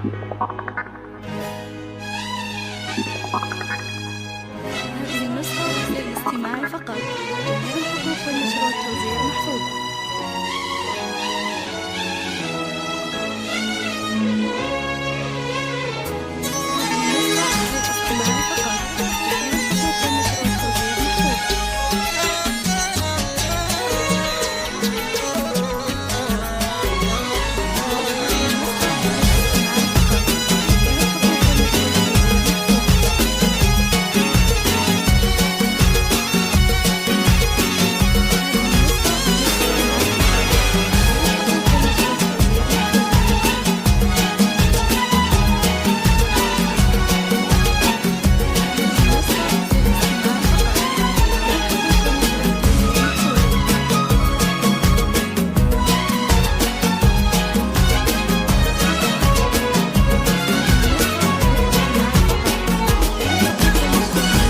هذه النسخة للاستماع فقط. جميع الحقوق والنشر والتوزيع محفوظة.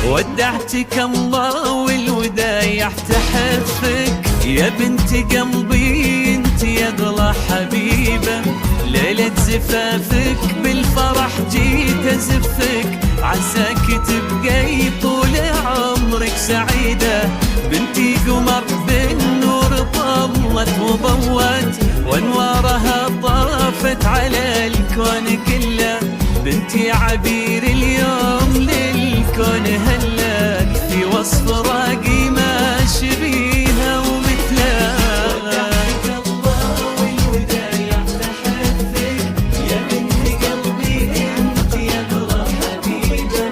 ودعتك الله والودايع تحفك يا بنت قلبي، انت يا اغلى حبيبه. ليلة زفافك بالفرح جيت ازفك، عساك تبقي طول عمرك سعيده. بنتي قمر بالنور طلت وضوت، وانوارها طافت على الكون كله. بنتي عبير اليوم للكون هلك، في وصف راقي ما شبيها ومثلها. ودعتك الله والودايع تحفك يا بنت قلبي، انت يا اغلى حبيبه.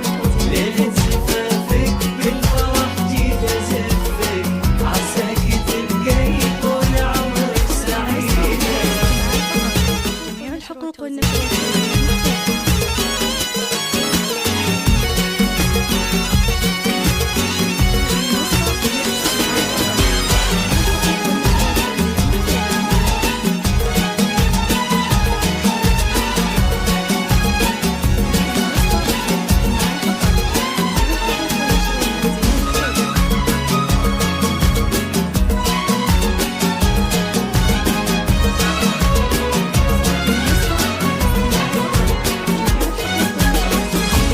ليلة زفافك بالفرح جيت ازفك، عساك تبقي طول عمرك سعيده. جميع الحقوق والنشر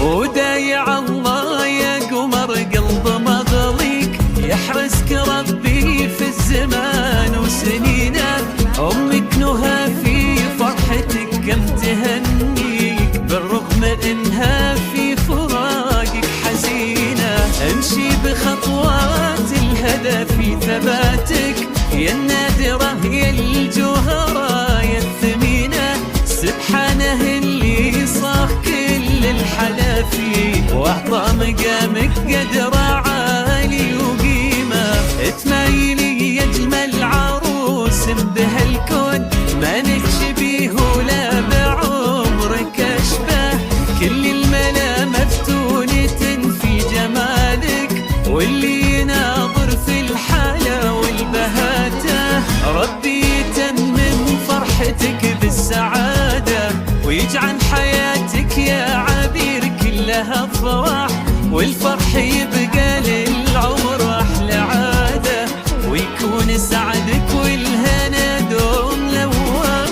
ودايع الله يا قمر قلب مغليك، يحرسك ربي في الزمان وسنينه. امك نهى في فرحتك كم تهنيك، بالرغم انها في فراقك حزينه. امشي بخطوات الهدى في ثباتك، يا النادره يا الجوهره يا الثمينه. سبحانه اللي صاغ كل الحلا فيه، واعطى مقامك قدر عالي وقيمه. تمايلي يا اجمل عروس بهالكون، ما نشبيه ولا بعمرك اشبه. كل الملا مفتونة في جمالك، واللي يناظر في الحلا والبهاته. ربي يتمم فرحتك بالسعاده، ويجعل حياتك يا عبير كلها افراح. والفرح يبقى للعمر احلى عاده، ويكون سعدك والهنا دوم لواه.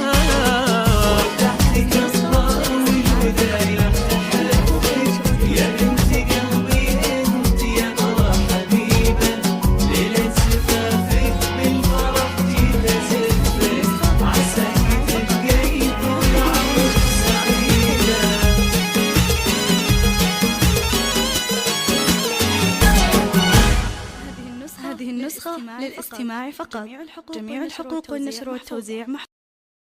ودعتك الله والودايع تحفك يا بنت قلبي، انت يا اغلى حبيبه. ليلة زفافك بالفرح جيت ازفك، عساك تبقي طول عمرك سعيده. هذه النسخة للاستماع فقط. جميع الحقوق والنشر والتوزيع محفوظة.